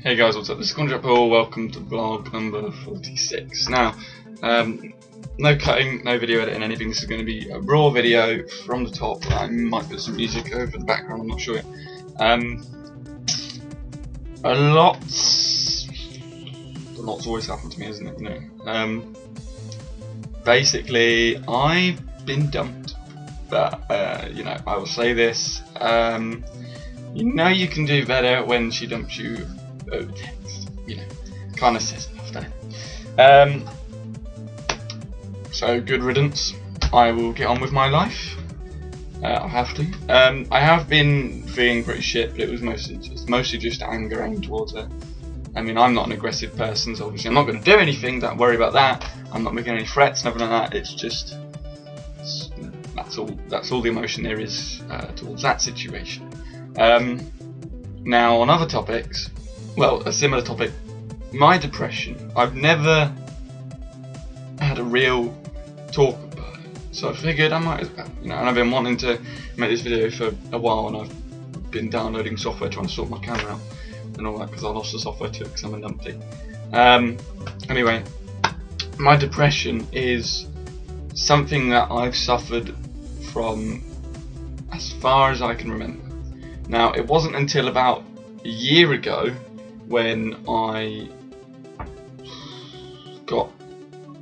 Hey guys, what's up? This is Paul. Welcome to vlog number 46. Now, no cutting, no video editing, anything. This is going to be a raw video from the top. I might put some music over the background, I'm not sure yet. A lot's always happened to me, isn't it? You know. Basically, I've been dumped, but you know, I will say this. You know, you can do better when she dumps you over text. You know, kind of says enough, doesn't it? So good riddance. I will get on with my life. I have to. I have been feeling pretty shit, but it was mostly just anger aimed towards her. I mean, I'm not an aggressive person, so obviously I'm not going to do anything. Don't worry about that. I'm not making any threats, nothing like that. It's just that's all the emotion there is towards that situation. Now on other topics, well, a similar topic, my depression. I've never had a real talk about it, so I figured I might as well, you know. And I've been wanting to make this video for a while, and I've been downloading software trying to sort my camera out and all that, because I lost the software too because I'm a numpty. Anyway, my depression is something that I've suffered from as far as I can remember. Now, it wasn't until about a year ago when I got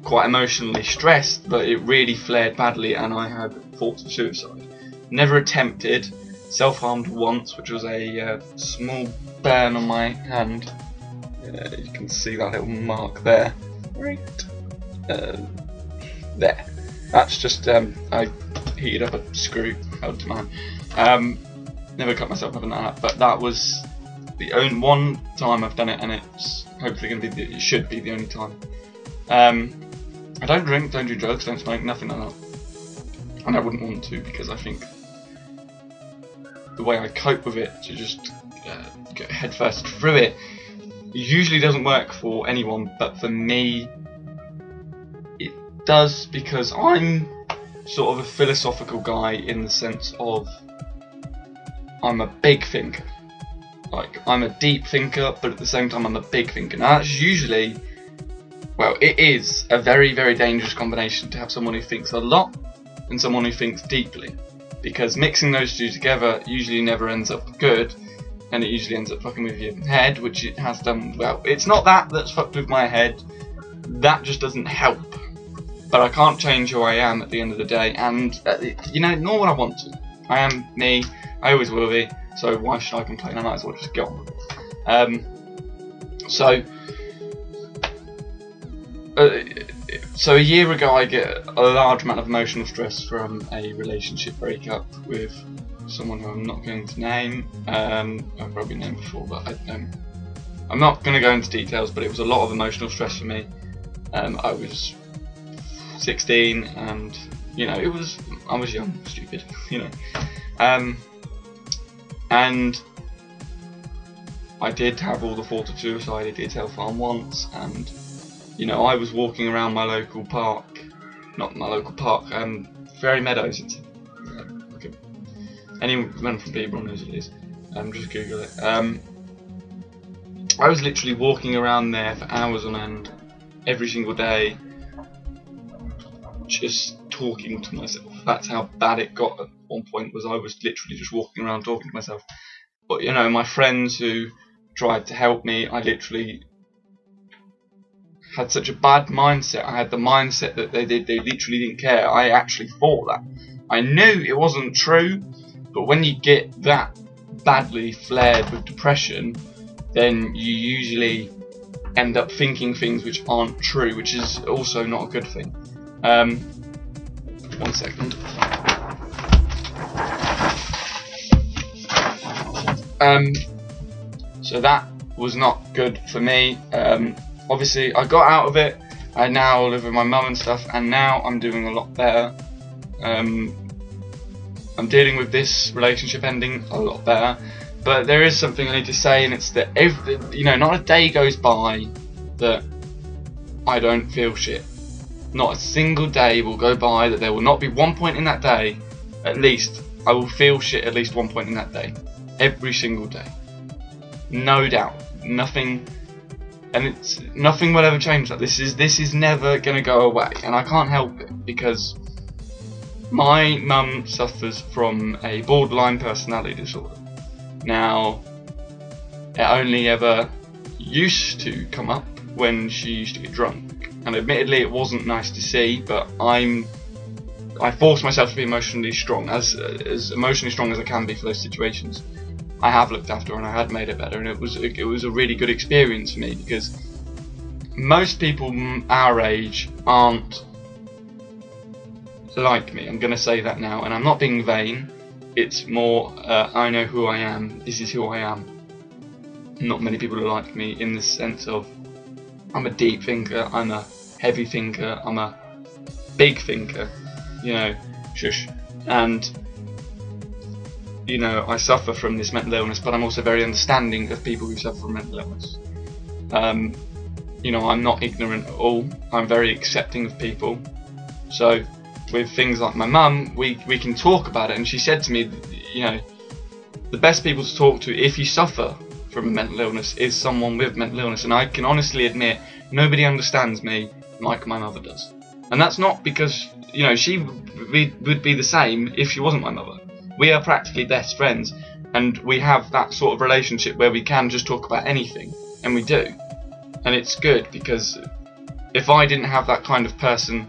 quite emotionally stressed, but it really flared badly and I had thoughts of suicide. Never attempted, self-harmed once, which was a small burn on my hand. You can see that little mark there. Right there. That's just, I heated up a screw held to my hand. Never cut myself up in that, but that was the only one time I've done it, and it's hopefully going to be it should be the only time. I don't drink, don't do drugs, don't smoke, nothing like that, and I wouldn't want to, because I think the way I cope with it, to just get headfirst through it, usually doesn't work for anyone, but for me it does, because I'm sort of a philosophical guy in the sense of I'm a big thinker. Like, I'm a deep thinker, but at the same time I'm a big thinker. Now that's usually, well, it is a very, very dangerous combination to have someone who thinks a lot and someone who thinks deeply, because mixing those two together usually never ends up good, and it usually ends up fucking with your head, which it has done. Well, it's not that that's fucked with my head, that just doesn't help. But I can't change who I am at the end of the day, and you know, nor would I want to. I am me, I always will be, so why should I complain? I might as well just get on with it. So a year ago I get a large amount of emotional stress from a relationship breakup with someone who I'm not going to name. I've probably named before, but I'm not going to go into details, but it was a lot of emotional stress for me. I was 16, and you know, I was young, stupid, you know. And I did have all the thoughts of suicide. I did self-harm once, and you know, I was walking around my local park, not my local park, Fairy Meadows. It's okay. Anyone from Peterborough knows what it is. Just Google it. I was literally walking around there for hours on end, every single day, just talking to myself. That's how bad it got at one point, was I was literally just walking around talking to myself. But you know, my friends who tried to help me, I literally had such a bad mindset. I had the mindset that they literally didn't care. I actually thought that. I knew it wasn't true, but when you get that badly flared with depression, then you usually end up thinking things which aren't true, which is also not a good thing. 1 second. So that was not good for me. Obviously I got out of it. I now live with my mum and stuff, and now I'm doing a lot better. I'm dealing with this relationship ending a lot better, but there is something I need to say, and it's that you know, not a day goes by that I don't feel shit. Not a single day will go by that there will not be one point in that day, at least, I will feel shit at least one point in that day. Every single day. No doubt. Nothing, and nothing will ever change that. This is never going to go away, and I can't help it, because my mum suffers from a borderline personality disorder. Now, it only ever used to come up when she used to get drunk, and admittedly it wasn't nice to see, but I force myself to be emotionally strong, as emotionally strong as I can be for those situations. I have looked after her and I had made it better, and it was a really good experience for me, because most people our age aren't like me. I'm going to say that now, and I'm not being vain. It's more, I know who I am, this is who I am. Not many people are like me in the sense of I'm a deep thinker, I'm a heavy thinker, I'm a big thinker, you know, shush. And, you know, I suffer from this mental illness, but I'm also very understanding of people who suffer from mental illness. You know, I'm not ignorant at all, I'm very accepting of people. So, with things like my mum, we can talk about it, and she said to me, you know, the best people to talk to if you suffer from a mental illness is someone with mental illness, and I can honestly admit nobody understands me like my mother does. And that's not because, you know, she would be the same if she wasn't my mother. We are practically best friends, and we have that sort of relationship where we can just talk about anything, and we do. And it's good, because if I didn't have that kind of person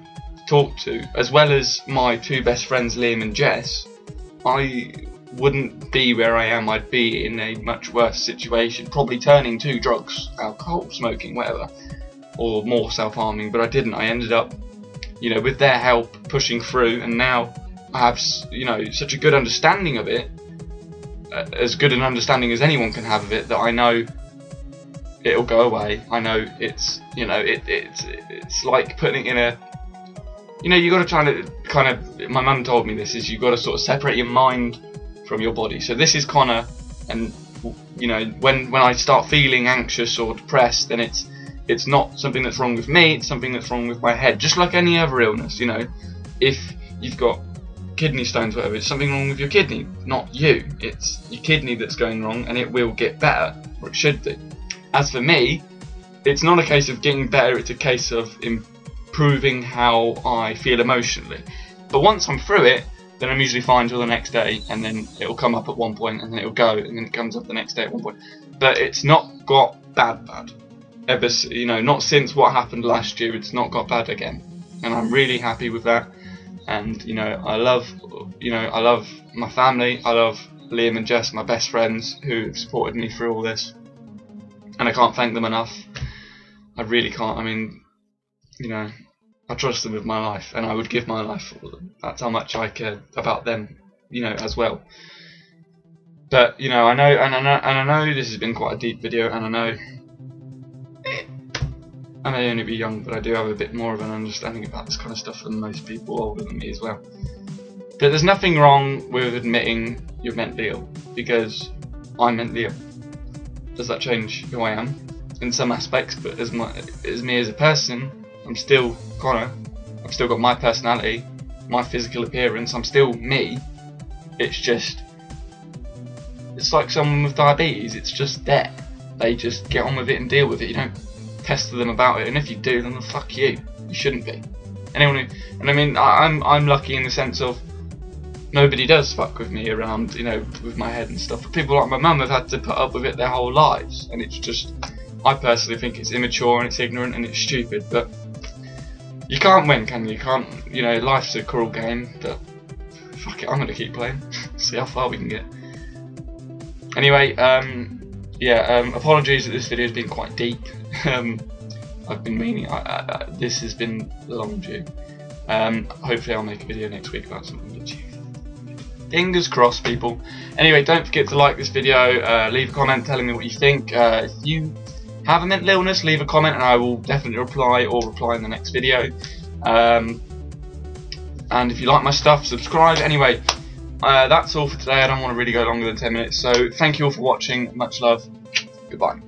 talk to, as well as my two best friends Liam and Jess, I wouldn't be where I am. I'd be in a much worse situation, probably turning to drugs, alcohol, smoking, whatever, or more self-harming, but I didn't. I ended up, you know, with their help, pushing through, and now I have, you know, such a good understanding of it, as good an understanding as anyone can have of it, that I know it'll go away. I know it's, you know, it's like putting it in a, you know, you got to try to kind of, my mum told me this, is you've got to sort of separate your mind from your body. So this is kind of, and you know, when I start feeling anxious or depressed, then it's not something that's wrong with me, it's something that's wrong with my head. Just like any other illness, you know, if you've got kidney stones, whatever, it's something wrong with your kidney, not you. It's your kidney that's going wrong, and it will get better, or it should do. As for me, it's not a case of getting better, it's a case of improving how I feel emotionally. But once I'm through it, then I'm usually fine till the next day, and then it'll come up at one point, and then it'll go, and then it comes up the next day at one point. But it's not got bad. Ever, you know, not since what happened last year, it's not got bad again. And I'm really happy with that. And, you know, I love my family, I love Liam and Jess, my best friends, who have supported me through all this. And I can't thank them enough. I really can't. I mean, you know, I trust them with my life, and I would give my life for them. That's how much I care about them, you know, as well. But, you know, I know this has been quite a deep video, and I know I may only be young, but I do have a bit more of an understanding about this kind of stuff than most people older than me as well. But there's nothing wrong with admitting you're mentally ill, because I'm mentally ill. Does that change who I am? In some aspects, but as me as a person, I'm still Connor. I've still got my personality, my physical appearance, I'm still me. It's just, it's like someone with diabetes, it's just there. They just get on with it and deal with it. You don't pester them about it, and if you do, then fuck you. You shouldn't be. Anyone who, and I mean, I'm lucky in the sense of nobody does fuck with me around, you know, with my head and stuff. But people like my mum have had to put up with it their whole lives, and it's just, I personally think it's immature and it's ignorant and it's stupid. But you can't win, can you? You can't, you know, life's a cruel game, but fuck it, I'm gonna keep playing. See how far we can get. Anyway, apologies that this video has been quite deep. I've been meaning, this has been long due. Hopefully I'll make a video next week about something that you, fingers crossed, people. Anyway, don't forget to like this video, leave a comment telling me what you think. If you have a mental illness, leave a comment and I will definitely reply in the next video. And if you like my stuff, subscribe. Anyway, that's all for today. I don't want to really go longer than 10 minutes, so thank you all for watching. Much love. Goodbye.